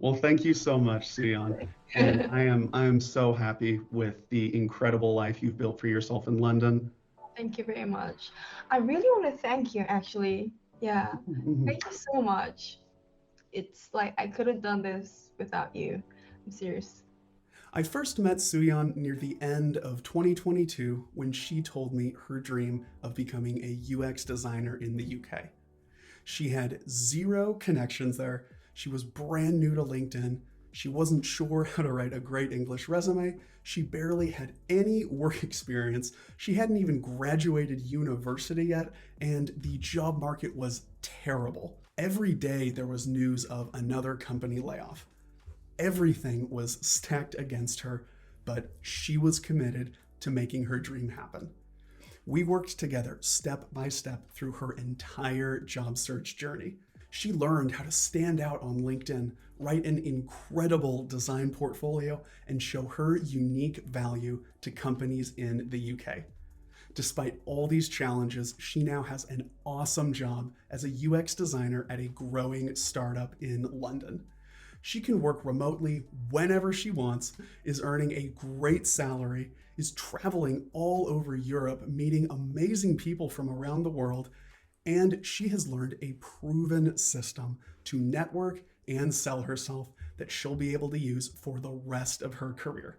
Well, thank you so much, Sion. And I am so happy with the incredible life you've built for yourself in London. Thank you very much. I really want to thank you, actually. Yeah, Mhm. thank you so much. It's like I could have done this without you. I'm serious. I first met Suyeon near the end of 2022 when she told me her dream of becoming a UX designer in the UK. She had zero connections there. She was brand new to LinkedIn. She wasn't sure how to write a great English resume. She barely had any work experience. She hadn't even graduated university yet, and the job market was terrible. Every day there was news of another company layoff. Everything was stacked against her, but she was committed to making her dream happen. We worked together step by step through her entire job search journey. She learned how to stand out on LinkedIn, write an incredible design portfolio, and show her unique value to companies in the UK. Despite all these challenges, she now has an awesome job as a UX designer at a growing startup in London. She can work remotely whenever she wants, is earning a great salary, is traveling all over Europe, meeting amazing people from around the world, and she has learned a proven system to network and sell herself that she'll be able to use for the rest of her career.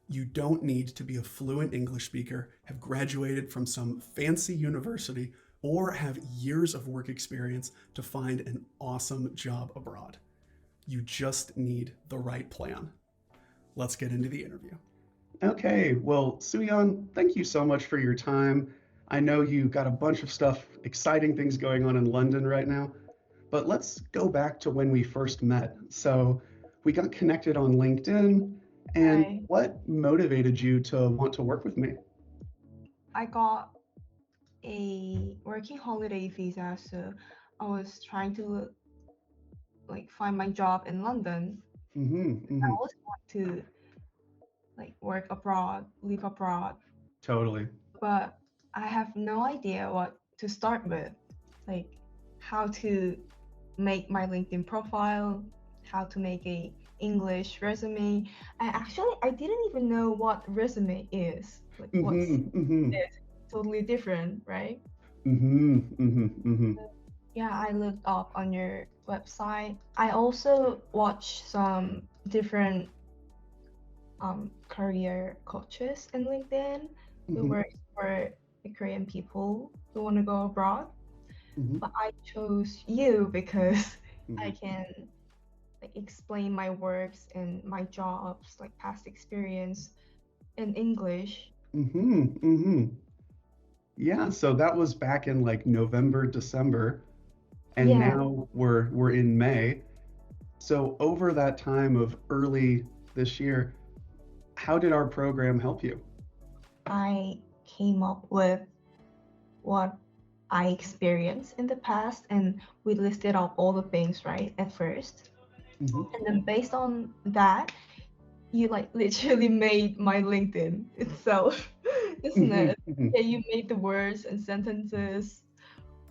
You don't need to be a fluent English speaker, have graduated from some fancy university, or have years of work experience to find an awesome job abroad. You just need the right plan. Let's get into the interview. Okay, well, Suyeon, thank you so much for your time. I know you got a bunch of stuff, exciting things going on in London right now, but let's go back to when we first met. So, we got connected on LinkedIn, and I what motivated you to want to work with me? I got a working holiday visa, so I was trying to like find my job in London. Mm-hmm, I mm-hmm, always want to like work abroad, live abroad, totally. but I have no idea what to start with. Like how to make my LinkedIn profile, how to make a English resume. I didn't even know what resume is. Like what's Mm-hmm, mm-hmm, it? Totally different, right? mm-hmm, mm-hmm, mm-hmm, Yeah, I looked up on your website. I also watched some different career coaches in LinkedIn who mm-hmm, work for the Korean people who want to go abroad. mm-hmm, But I chose you because mm-hmm, I can like explain my works and my jobs, like past experience in English. mm-hmm, mm-hmm. Yeah, so that was back in like November, December, and Yeah, now we're in May. So over that time of early this year, how did our program help you? I came up with what I experienced in the past and we listed up all the things right at first. Hmm. And then based on that, you like literally made my LinkedIn itself, isn't Hmm. it? Hmm. Yeah, you made the words and sentences,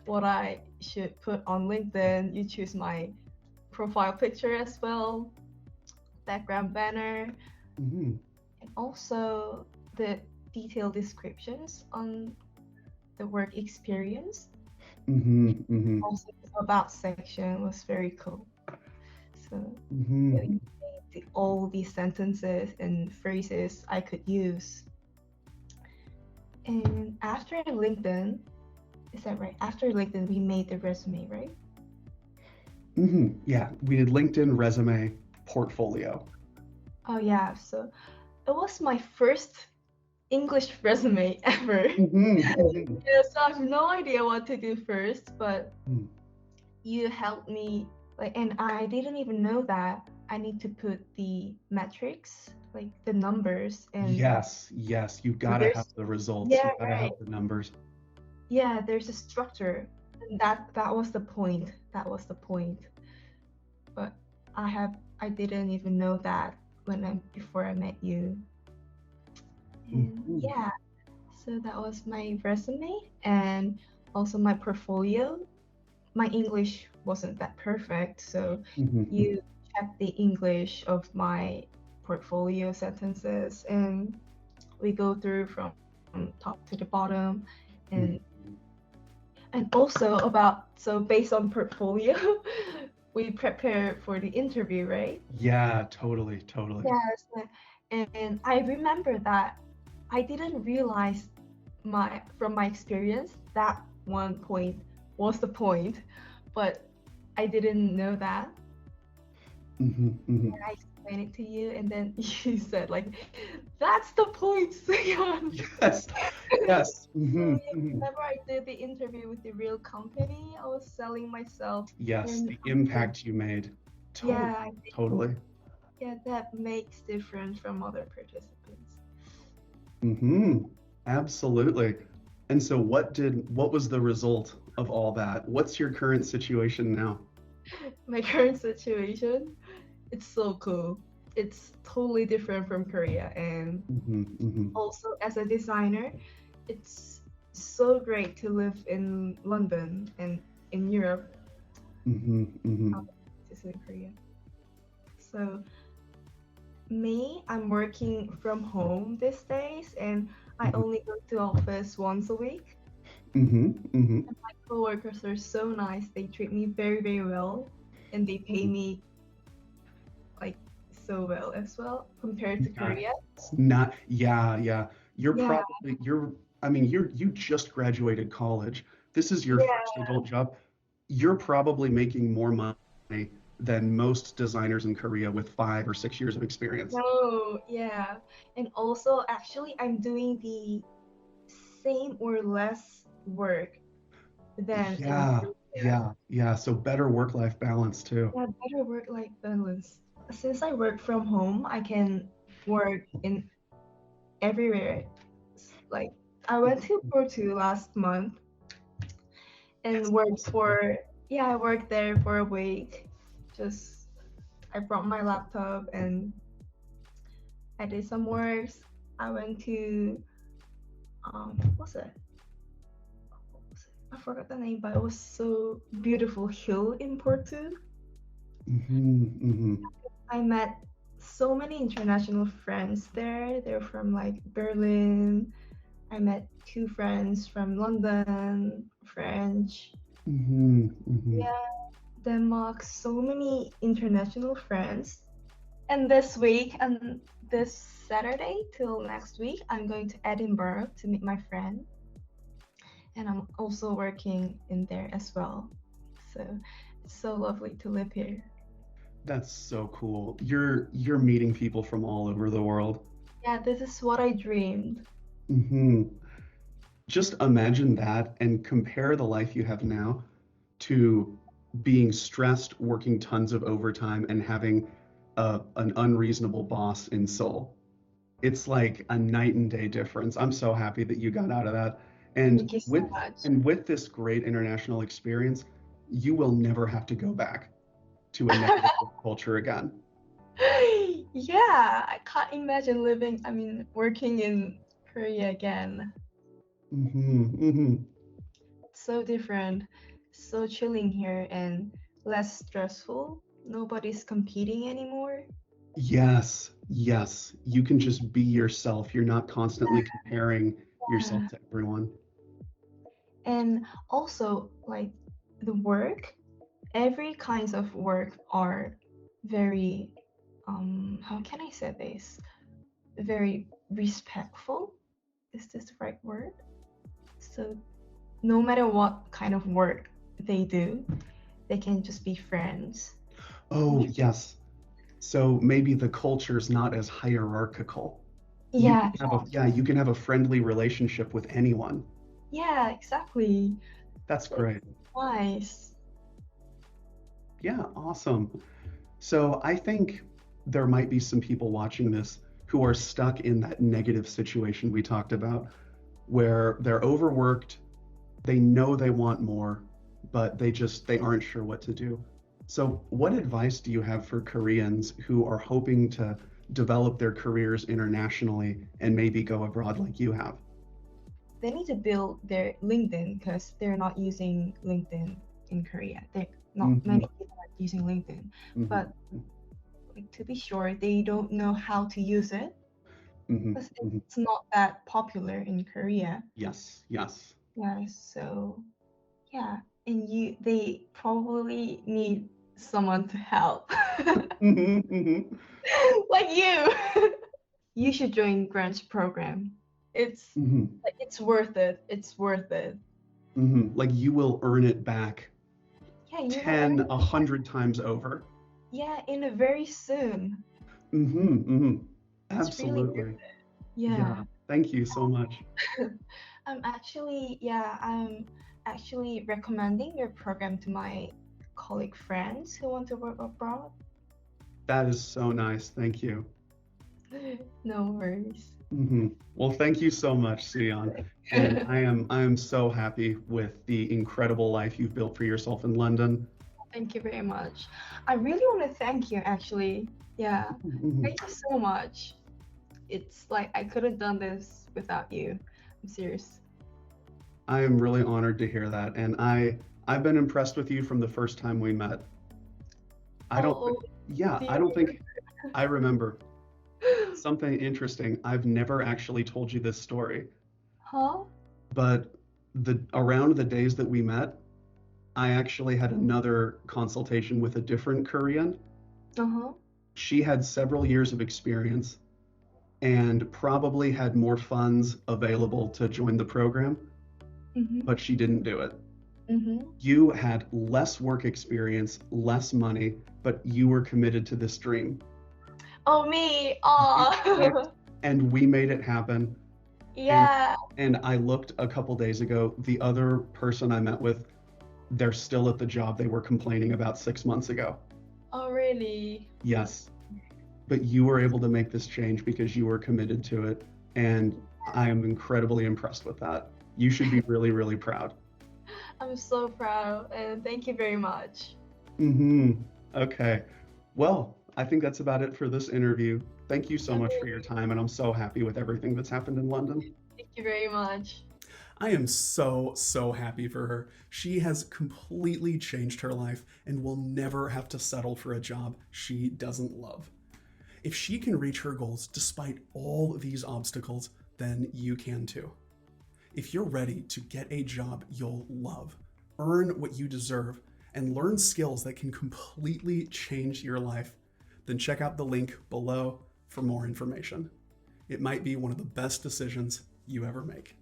what I should put on LinkedIn. You choose my profile picture as well, background banner, Hmm. and also the detailed descriptions on the work experience. Hmm. Hmm. Also, the about section was very cool. So, Hmm. really made all these sentences and phrases I could use. And after LinkedIn, is that right? After LinkedIn, we made the resume, right? Hmm. Yeah, we did LinkedIn resume portfolio. Oh, yeah. So it was my first English resume ever. Hmm. Hmm. Yeah, so I have no idea what to do first, but you helped me. Like, and I didn't even know that I need to put the metrics, like the numbers, and Yes, yes, you gotta have there's, the results. You yeah, gotta have right. the numbers. Yeah, there's a structure. And that was the point. That was the point. But I didn't even know that when I before I met you. And Hmm. yeah, so that was my resume and also my portfolio. My English wasn't that perfect, so Hmm. you kept the English of my portfolio sentences, and we go through from top to the bottom, and also about, so based on portfolio, we prepare for the interview, right? Yeah, totally. Yes, and I remember that I didn't realize from my experience that one point was the point, but I didn't know that. And I explained it to you, and then you said like, "That's the point, Seon." Yes, yes. So yeah, whenever I did the interview with the real company, I was selling myself, Yes, and the impact you made. Totally, yeah, I think totally. that makes difference from other participants. Absolutely. And so what was the result of all that? What's your current situation now? My current situation, it's so cool. It's totally different from Korea, and also as a designer, it's so great to live in London and in Europe, this is in Korea. So I'm working from home these days, and I only go to office once a week. And my coworkers are so nice. They treat me very, very well, and they pay me like so well as well compared to Korea. Not, yeah. Yeah, You just graduated college. This is your yeah, first adult job. You're probably making more money than most designers in Korea with 5 or 6 years of experience. no, yeah. And also, actually, I'm doing the same or less work than in Yeah, Korea. yeah. So better work-life balance too. Yeah, better work-life balance. Since I work from home, I can work in everywhere. Like, I went to Porto last month and worked for, yeah, I worked there for a week. Just, I brought my laptop and I did some works. I went to, what was it? I forgot the name, but it was so beautiful hill in Porto. I met so many international friends there. They're from like Berlin. I met 2 friends from London, French, yeah, Denmark. So many international friends. And this week and this Saturday till next week, I'm going to Edinburgh to meet my friend. And I'm also working in there as well. So it's so lovely to live here. That's so cool. You're meeting people from all over the world. Yeah, this is what I dreamed. hmm Just imagine that and compare the life you have now to being stressed, working tons of overtime, and having an unreasonable boss in Seoul. It's like a night and day difference. I'm so happy that you got out of that. And Thank you so with much. and with this great international experience, you will never have to go back to a negative work culture again. Yeah, I can't imagine working in Korea again. Hmm So different, so chilling here and less stressful. Nobody's competing anymore. Yes. You can just be yourself. You're not constantly comparing yourself Yeah. to everyone. And also, like the work, every kinds of work are very, how can I say this? Very respectful. Is this the right word? So no matter what kind of work they do, they can just be friends. Oh, yes. So maybe the culture's not as hierarchical. Yeah, You can have a friendly relationship with anyone. yeah, exactly. That's So it's great. nice. Yeah, awesome. So I think there might be some people watching this who are stuck in that negative situation we talked about, where they're overworked, they know they want more, but they aren't sure what to do. So what advice do you have for Koreans who are hoping to develop their careers internationally and maybe go abroad like you have? They need to build their LinkedIn because they're not using LinkedIn in Korea. Not hmm many people are using LinkedIn. hmm But like, to be sure, they don't know how to use it Hmm. because Hmm. it's not that popular in Korea. Yes, yes. Yeah, so yeah, and they probably need someone to help, Hmm. Hmm. like you. You should join Grant's program. It's Hmm. like it's worth it. It's worth it. Hmm. Like you will earn it back Yeah, you will earn 10, it. 100 times over. Yeah, in a very soon. Hmm. Hmm. It's really worth Absolutely. it. Yeah. Yeah. Thank you so much. I'm actually recommending your program to my colleague friends who want to work abroad. That is so nice. Thank you. No worries. Hmm. Well, thank you so much, Suyan. And I am so happy with the incredible life you've built for yourself in London. Thank you very much. I really want to thank you, actually. Yeah, Mhm. thank you so much. It's like I could have done this without you. I'm serious. I am really honored to hear that. And I've been impressed with you from the first time we met. I don't, Oh, yeah, I dear. don't think I remember something interesting. I've never actually told you this story, Huh? but around the days that we met, I actually had another consultation with a different Korean. Uh-huh. She had several years of experience and probably had more funds available to join the program, Mm-hmm. but she didn't do it. Mm-hmm. You had less work experience, less money, but you were committed to this dream. Oh, me. We clicked Oh. and we made it happen. And Yeah. and I looked a couple days ago, the other person I met with, they're still at the job they were complaining about 6 months ago. Oh, really? Yes, but you were able to make this change because you were committed to it. And I am incredibly impressed with that. You should be really, really proud. I'm so proud, and thank you very much. Hmm. Okay. Well, I think that's about it for this interview. Thank you so much for your Okay, time, and I'm so happy with everything that's happened in London. thank you very much. I am so, so happy for her. She has completely changed her life and will never have to settle for a job she doesn't love. If she can reach her goals despite all these obstacles, then you can too. If you're ready to get a job you'll love, earn what you deserve, and learn skills that can completely change your life, then check out the link below for more information. It might be one of the best decisions you ever make.